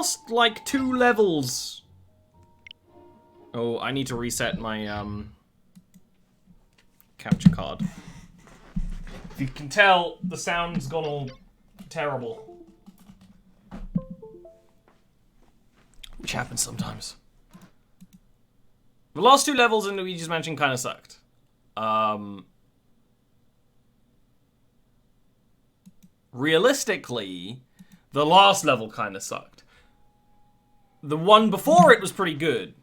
last, like, 2 levels... Oh, I need to reset my, capture card. If you can tell, the sound's gone all terrible. Which happens sometimes. The last 2 levels in Luigi's Mansion kind of sucked. Realistically, the last level kind of sucked. The one before it was pretty good.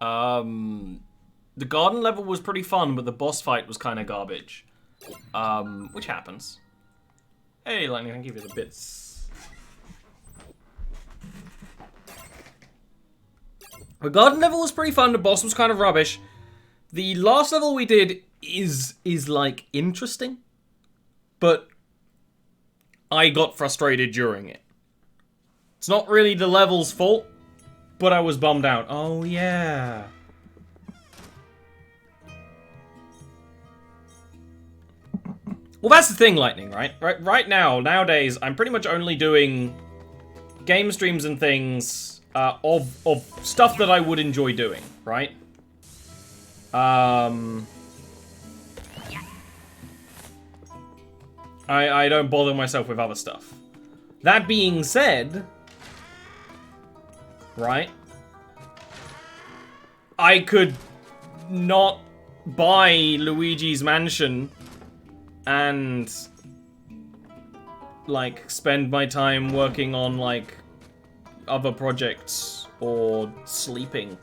The garden level was pretty fun, but the boss fight was kind of garbage. Which happens. Hey, Lightning, thank you for the bits. The garden level was pretty fun, the boss was kind of rubbish. The last level we did is like, interesting. But I got frustrated during it. It's not really the level's fault, but I was bummed out. Oh, yeah. Well, that's the thing, Lightning, right? Right now, nowadays, I'm pretty much only doing game streams and things of stuff that I would enjoy doing, right? I don't bother myself with other stuff. That being said, right? I could not buy Luigi's Mansion and, like, spend my time working on, like, other projects or sleeping.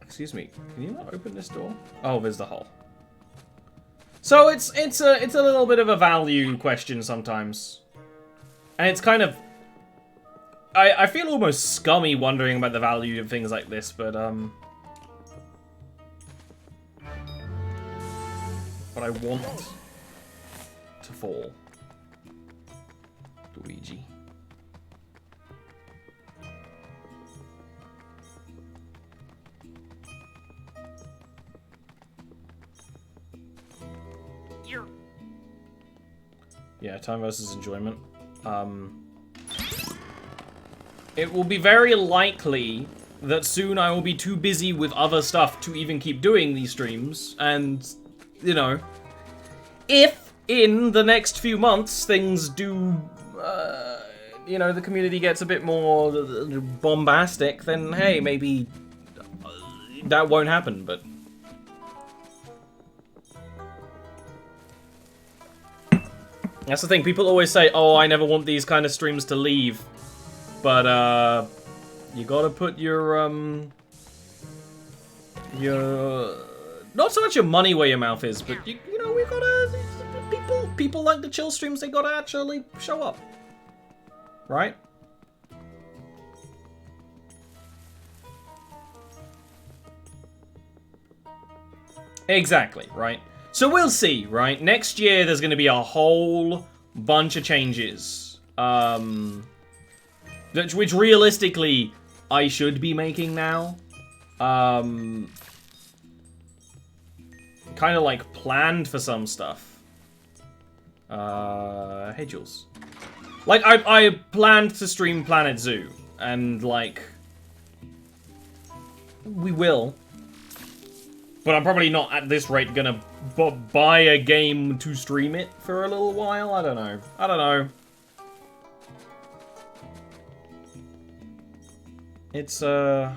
Excuse me, can you not open this door? Oh, there's the hole. So it's a little bit of a value question sometimes. And it's kind of... I feel almost scummy wondering about the value of things like this, but I want to fall. Luigi. Yeah, time versus enjoyment. It will be very likely that soon I will be too busy with other stuff to even keep doing these streams, and, you know, if in the next few months things do, you know, the community gets a bit more bombastic, then hey, maybe that won't happen, but... That's the thing, people always say, oh, I never want these kind of streams to leave. But, you gotta put your, not so much your money where your mouth is, but, you know, we gotta, people like the chill streams, they gotta actually show up. Right? Exactly, right? So we'll see, right? Next year, there's going to be a whole bunch of changes. Which realistically, I should be making now. Kind of like planned for some stuff. Hey, Jules. Like, I planned to stream Planet Zoo. And, like... We will. But I'm probably not, at this rate, gonna buy a game to stream it for a little while. I don't know. I don't know. It's a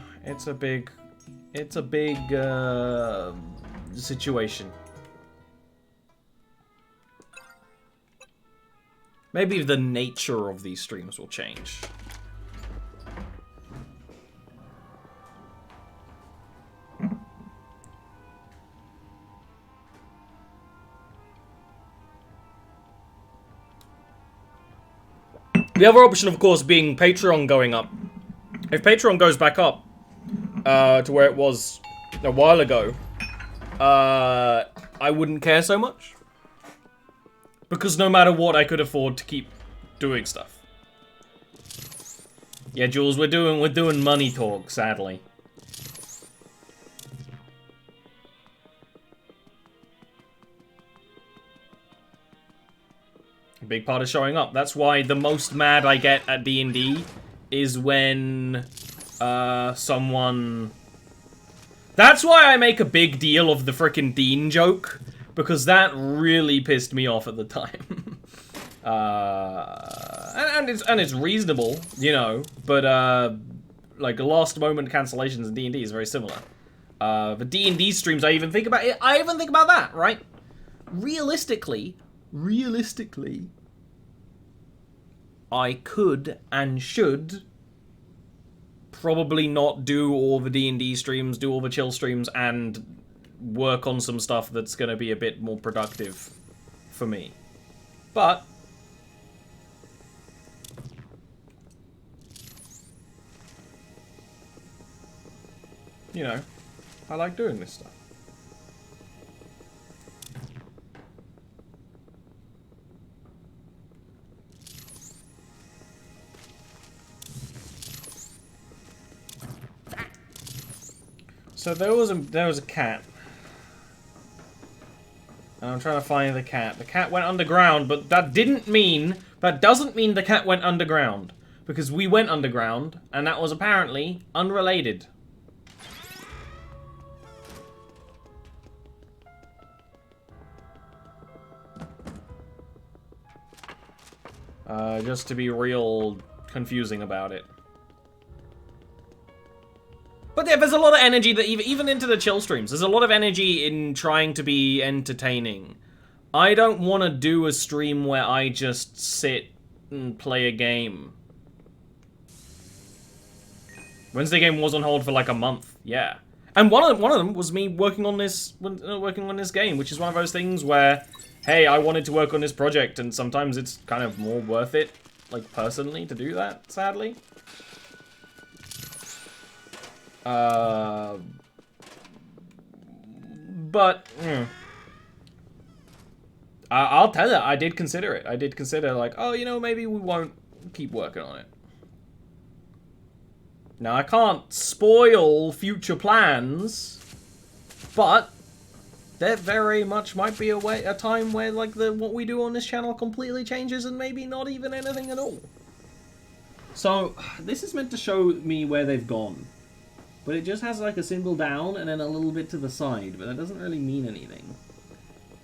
big situation. Maybe the nature of these streams will change. The other option, of course, being Patreon going up. If Patreon goes back up to where it was a while ago, I wouldn't care so much. Because no matter what, I could afford to keep doing stuff. Yeah, Jules, we're doing money talk, sadly. A big part of showing up. That's why the most mad I get at D&D is when someone... That's why I make a big deal of the frickin' Dean joke, because that really pissed me off at the time. And it's reasonable, you know, but like last moment cancellations in D&D is very similar. The D&D streams, I even think about it. I even think about that, right? Realistically, I could and should probably not do all the D&D streams, do all the chill streams, and work on some stuff that's going to be a bit more productive for me. But you know, I like doing this stuff. So there was a cat. And I'm trying to find the cat. The cat went underground, but that doesn't mean the cat went underground. Because we went underground, and that was apparently unrelated. Just to be real confusing about it. But yeah, there's a lot of energy that even into the chill streams, there's a lot of energy in trying to be entertaining. I don't want to do a stream where I just sit and play a game. Wednesday game was on hold for like a month, yeah. And one of them was me working on this game, which is one of those things where, hey, I wanted to work on this project, and sometimes it's kind of more worth it, like personally, to do that, sadly. But I'll tell you, I did consider it. I did consider, like, oh, you know, maybe we won't keep working on it. Now, I can't spoil future plans, but there very much might be a time where, like, what we do on this channel completely changes and maybe not even anything at all. So, this is meant to show me where they've gone. But it just has like a symbol down and then a little bit to the side, but that doesn't really mean anything.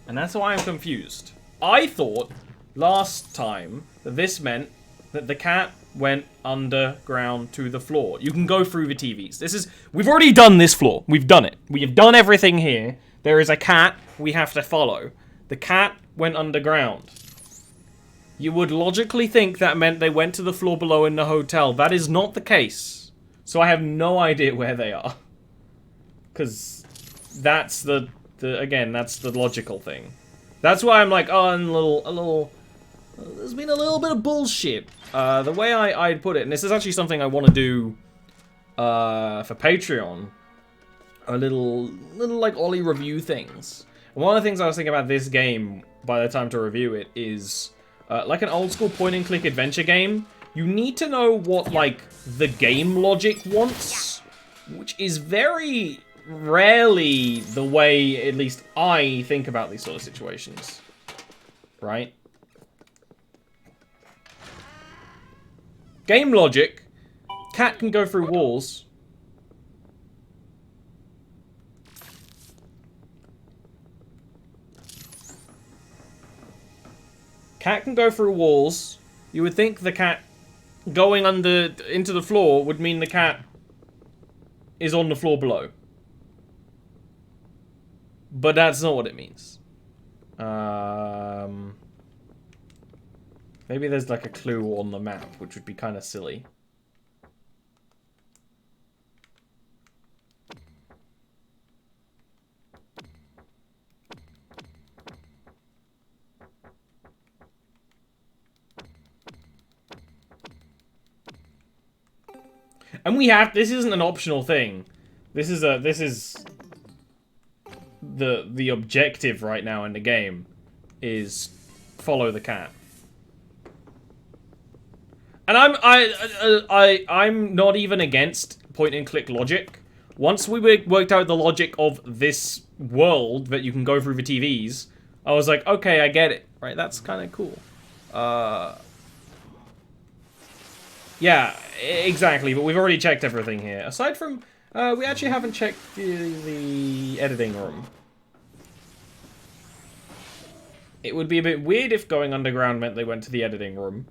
And that's why I'm confused. I thought last time that this meant that the cat went underground to the floor. You can go through the TVs. We've already done this floor. We've done it. We have done everything here. There is a cat we have to follow. The cat went underground. You would logically think that meant they went to the floor below in the hotel. That is not the case. So I have no idea where they are. Because that's again, that's the logical thing. That's why I'm like, oh, and there's been a little bit of bullshit. The way I'd put it, and this is actually something I want to do for Patreon, a little like Ollie review things. And one of the things I was thinking about this game by the time to review it is, like an old school point and click adventure game, you need to know what, like, the game logic wants, which is very rarely the way, at least I think about these sort of situations, right? Game logic, cat can go through walls. Cat can go through walls. You would think the cat going into the floor would mean the cat is on the floor below. But that's not what it means. Maybe there's like a clue on the map, which would be kind of silly. And this isn't an optional thing. This is the objective right now in the game is follow the cat. And I'm not even against point and click logic. Once we worked out the logic of this world that you can go through the TVs, I was like, okay, I get it. Right, that's kind of cool. Yeah, exactly, but we've already checked everything here. Aside from, we actually haven't checked the editing room. It would be a bit weird if going underground meant they went to the editing room.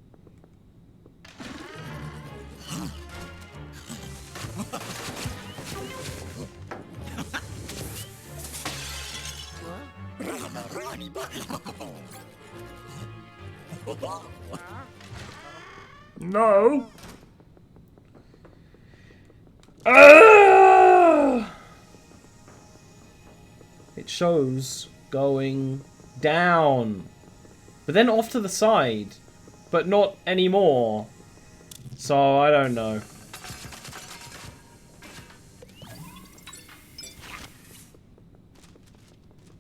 No. It shows going down, but then off to the side, but not anymore. So I don't know.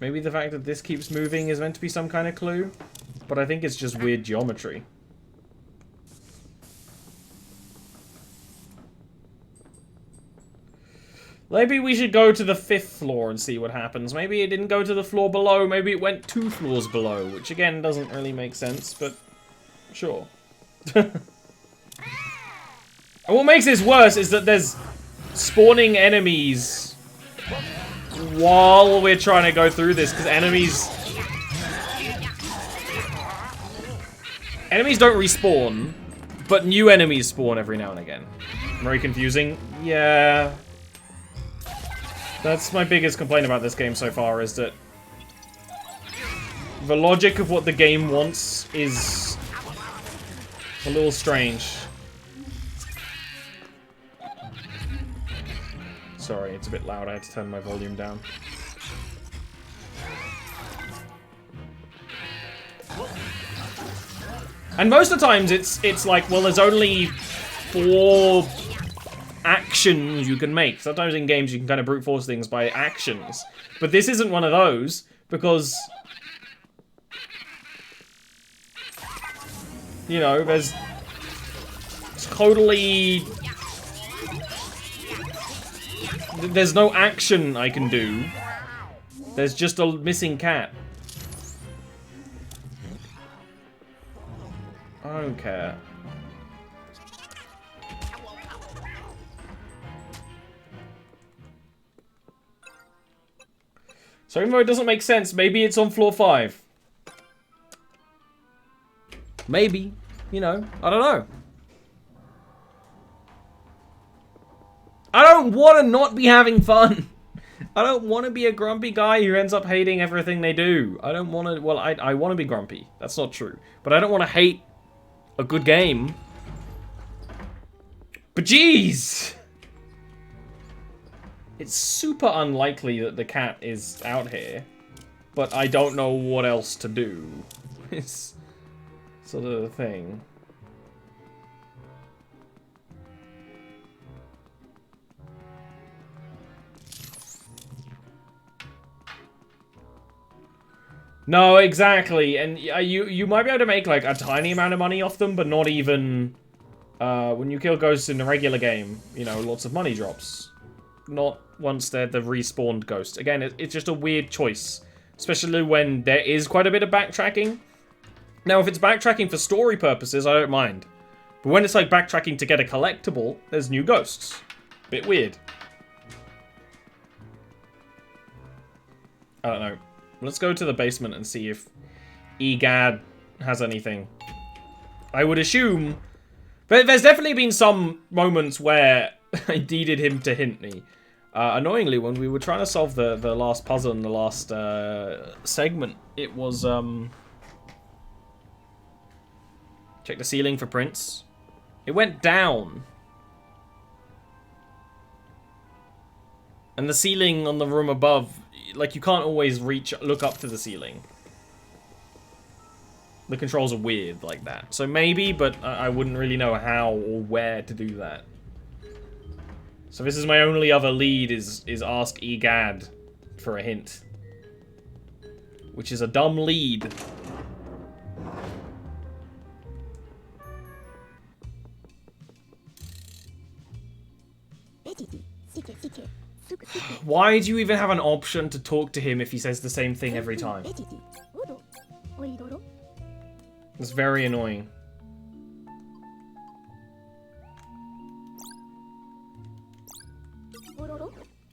Maybe the fact that this keeps moving is meant to be some kind of clue, but I think it's just weird geometry. Maybe we should go to the 5th floor and see what happens. Maybe it didn't go to the floor below, maybe it went 2 floors below, which again doesn't really make sense, but sure. And what makes this worse is that there's spawning enemies while we're trying to go through this, because enemies don't respawn, but new enemies spawn every now and again. Very confusing. Yeah. That's my biggest complaint about this game so far, is that the logic of what the game wants is a little strange. Sorry, it's a bit loud. I had to turn my volume down. And most of the times it's like, well, there's only 4 actions you can make. Sometimes in games you can kind of brute force things by actions. But this isn't one of those, because, you know, there's totally... There's no action I can do. There's just a missing cat. I don't care. So even though it doesn't make sense, maybe it's on floor 5. Maybe. You know, I don't know. I don't want to not be having fun. I don't want to be a grumpy guy who ends up hating everything they do. I don't want to... Well, I want to be grumpy. That's not true. But I don't want to hate a good game. But jeez! It's super unlikely that the cat is out here. But I don't know what else to do. It's sort of the thing. No, exactly, and you might be able to make like a tiny amount of money off them, but not even when you kill ghosts in the regular game. You know, lots of money drops. Not once they're the respawned ghost. Again, it's just a weird choice, especially when there is quite a bit of backtracking. Now, if it's backtracking for story purposes, I don't mind, but when it's like backtracking to get a collectible, there's new ghosts. Bit weird. I don't know. Let's go to the basement and see if Egad has anything. I would assume... But there's definitely been some moments where I needed him to hint me. Annoyingly, when we were trying to solve the last puzzle in the last segment, it was... Check the ceiling for prints. It went down. And the ceiling on the room above... Like, you can't always look up to the ceiling. The controls are weird like that. So maybe, but I wouldn't really know how or where to do that. So this is my only other lead, is ask Egad for a hint. Which is a dumb lead. Why do you even have an option to talk to him if he says the same thing every time? It's very annoying.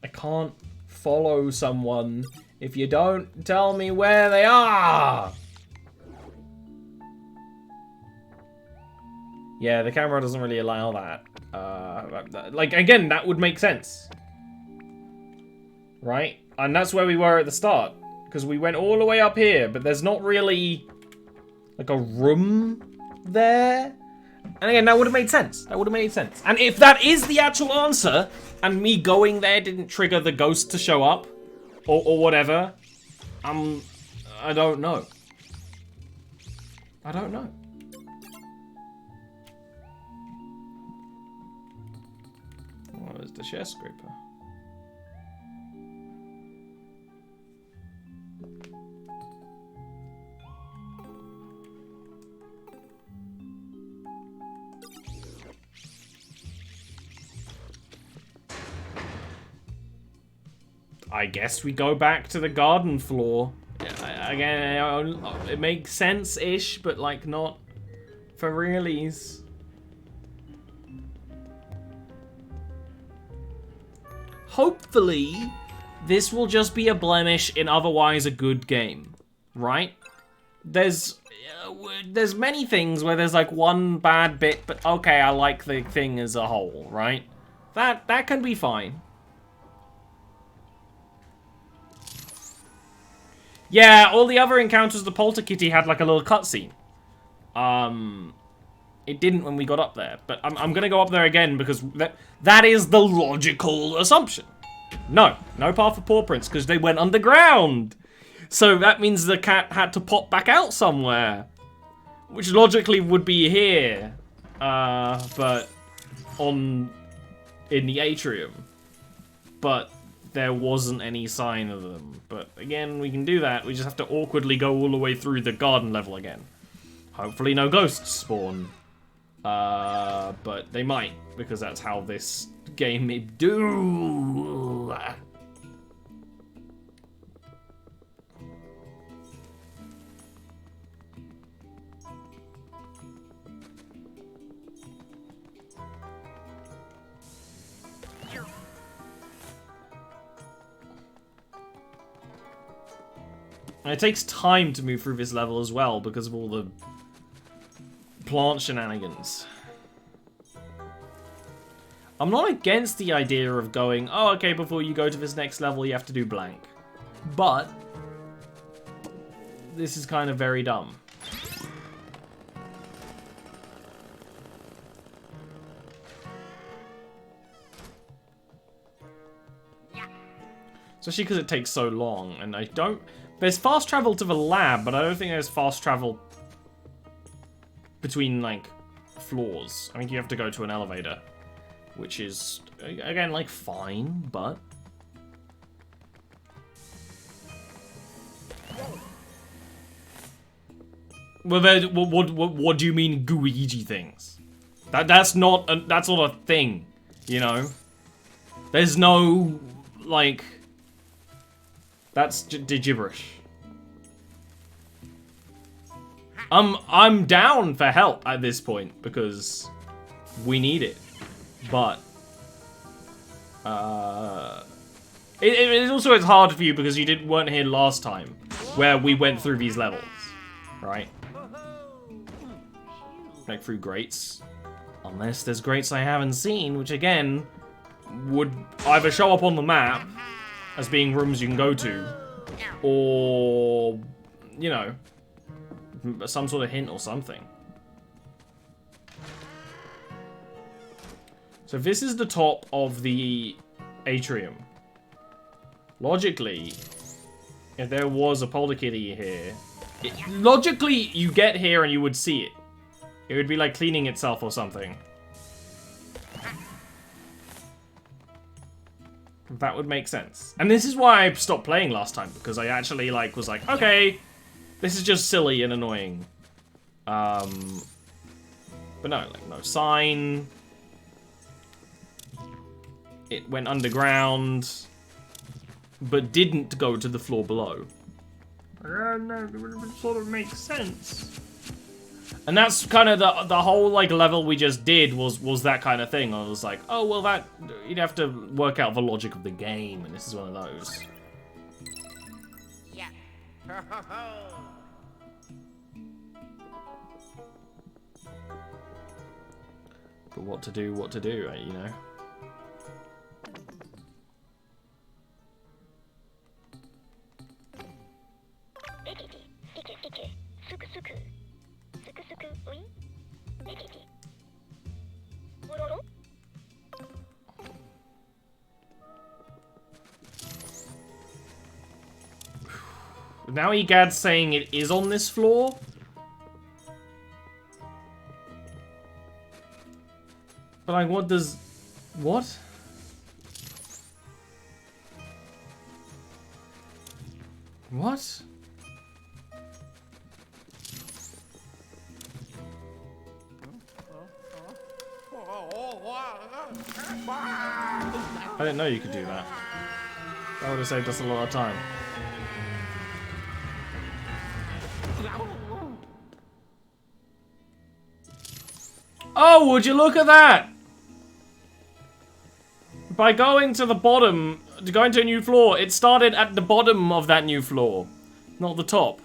I can't follow someone if you don't tell me where they are! Yeah, the camera doesn't really allow that. Like, again, that would make sense. Right? And that's where we were at the start. Because we went all the way up here, but there's not really, like, a room there. And again, that would have made sense. That would have made sense. And if that is the actual answer, and me going there didn't trigger the ghost to show up, or whatever, I don't know. I don't know. Oh, there's the share scraper. I guess we go back to the garden floor. Again, it makes sense-ish, but like not for realies. Hopefully, this will just be a blemish in otherwise a good game, right? There's many things where there's like one bad bit, but okay, I like the thing as a whole, right? That can be fine. Yeah, all the other encounters, the Polterkitty had like a little cutscene. It didn't when we got up there, but I'm gonna go up there again because that is the logical assumption. No path for paw prints because they went underground. So that means the cat had to pop back out somewhere, which logically would be here, but in the atrium. But there wasn't any sign of them. But again, we can do that. We just have to awkwardly go all the way through the garden level again. Hopefully no ghosts spawn. But they might, because that's how this game may do. And it takes time to move through this level as well because of all the plant shenanigans. I'm not against the idea of going, oh, okay, before you go to this next level, you have to do blank. But this is kind of very dumb. Especially because it takes so long, and I don't... There's fast travel to the lab, but I don't think there's fast travel between, like, floors. I think you have to go to an elevator, which is, again, like, fine, but... Well, what do you mean, Luigi things? That's not a thing, you know? There's no, like... That's gibberish. I'm down for help at this point because we need it, but it also is hard for you because you weren't here last time where we went through these levels, right? Like through grates, unless there's grates I haven't seen, which again would either show up on the map as being rooms you can go to, or, you know, some sort of hint or something. So this is the top of the atrium. Logically, if there was a Polterkitty here, logically you get here and you would see it. It would be like cleaning itself or something. That would make sense. And this is why I stopped playing last time, because I actually was like, okay, this is just silly and annoying. But no, like, no sign. It went underground, but didn't go to the floor below. No, it sort of makes sense. And that's kind of the whole like level we just did was that kind of thing. I was like, oh well, that you'd have to work out the logic of the game, and this is one of those. Yeah. But what to do, you know. Now Egad's saying it is on this floor. But like, what does... What? What? I didn't know you could do that. That would have saved us a lot of time. Oh, would you look at that? By going to the bottom, going to a new floor, it started at the bottom of that new floor, not the top.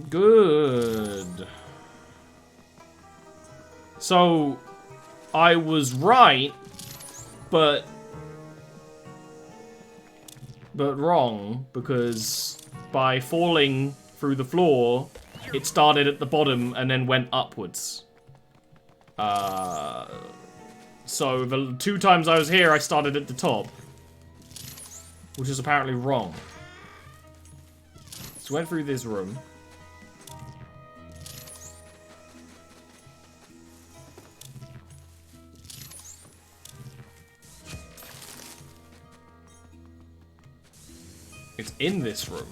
Good. So, I was right, but wrong, because by falling through the floor, it started at the bottom and then went upwards. So the 2 times I was here, I started at the top, which is apparently wrong. So went through this room. It's in this room.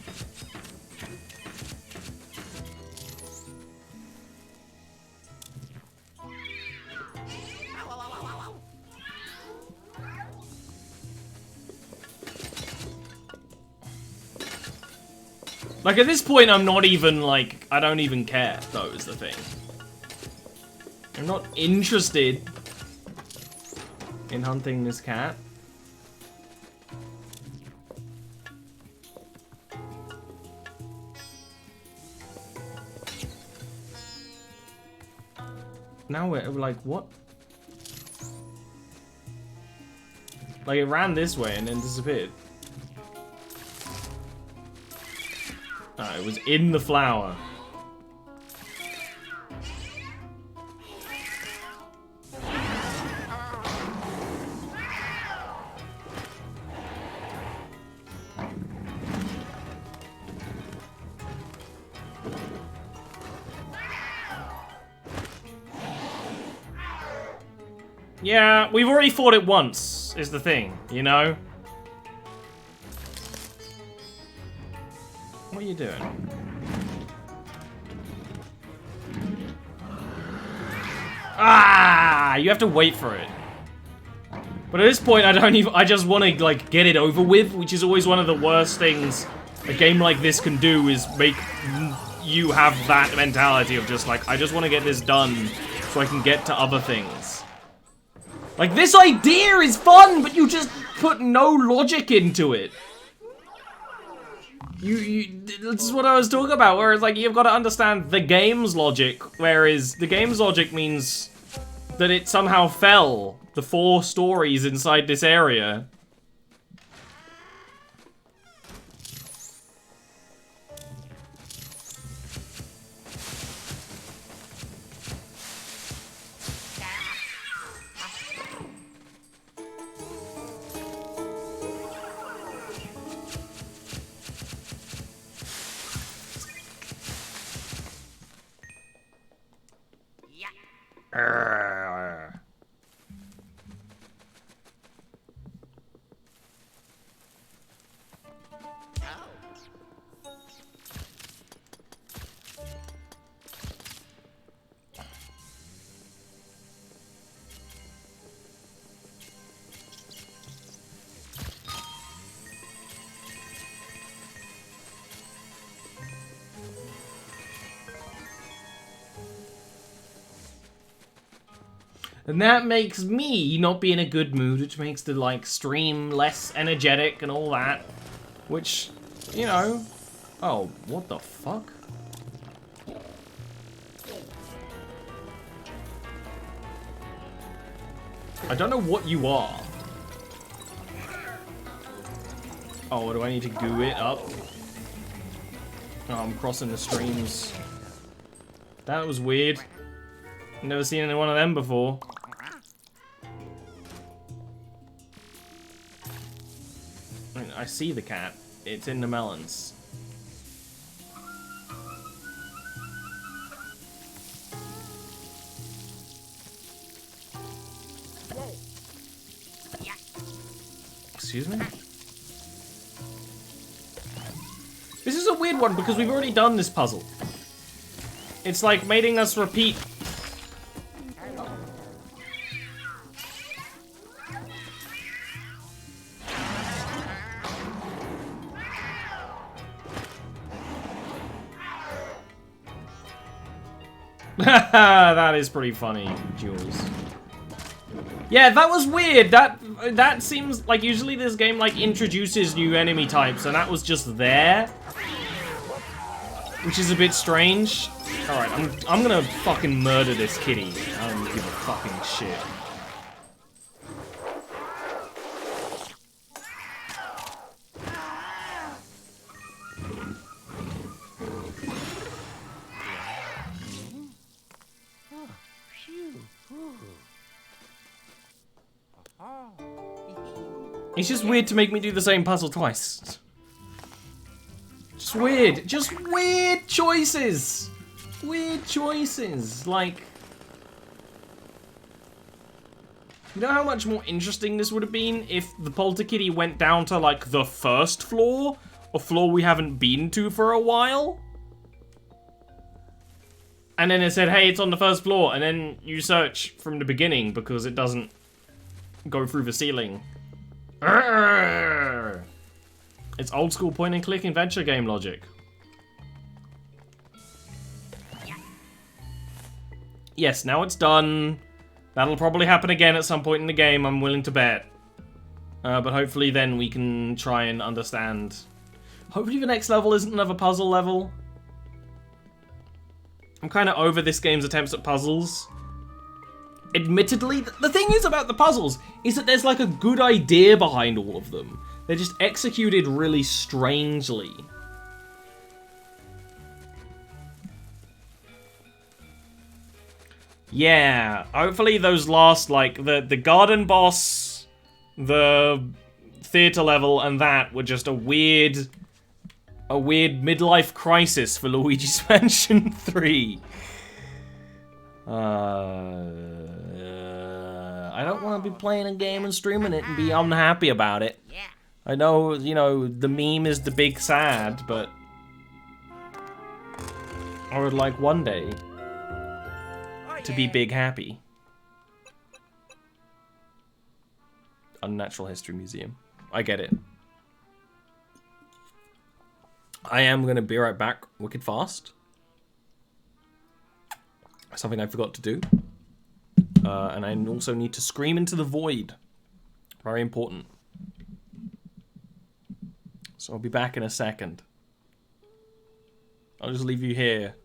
Like, at this point, I'm not even, like, I don't even care, though, is the thing. I'm not interested in hunting this cat. Now we're like, what? Like, it ran this way and then disappeared. It was in the flower. Yeah, we've already fought it once, is the thing, you know? What are you doing? Ah! You have to wait for it. But at this point, I just want to, like, get it over with, which is always one of the worst things a game like this can do, is make you have that mentality of just, like, I just want to get this done so I can get to other things. Like, this idea is fun, but you just put no logic into it. This is what I was talking about, whereas, like, you've got to understand the game's logic, whereas the game's logic means that it somehow fell the 4 stories inside this area. And that makes me not be in a good mood, which makes the, like, stream less energetic and all that. Which, you know... Oh, what the fuck? I don't know what you are. Oh, do I need to goo it up? Oh, I'm crossing the streams. That was weird. Never seen any one of them before. I mean, I see the cat. It's in the melons. Excuse me? This is a weird one because we've already done this puzzle. It's like making us repeat. That is pretty funny, Jules. Yeah, that was weird. That seems like usually this game like introduces new enemy types, and that was just there, which is a bit strange. All right, I'm gonna fucking murder this kitty. I don't give a fucking shit. It's just weird to make me do the same puzzle twice. Just weird. Just weird choices. Weird choices. Like... You know how much more interesting this would have been if the Polterkitty went down to, like, the first floor? A floor we haven't been to for a while? And then it said, hey, it's on the first floor. And then you search from the beginning because it doesn't go through the ceiling. Arrgh! It's old school point and click adventure game logic. Yes, now it's done. That'll probably happen again at some point in the game, I'm willing to bet. But hopefully then we can try and understand. Hopefully the next level isn't another puzzle level. I'm kind of over this game's attempts at puzzles. Admittedly, the thing is about the puzzles is that there's like a good idea behind all of them. They're just executed really strangely. Yeah, hopefully those last, like, the garden boss, the theater level, and that were just a weird midlife crisis for Luigi's Mansion 3. I don't want to be playing a game and streaming it and be unhappy about it. I know, you know, the meme is the big sad, but I would like one day to be big happy. Unnatural History Museum. I get it. I am going to be right back wicked fast. Something I forgot to do. And I also need to scream into the void. Very important. So I'll be back in a second. I'll just leave you here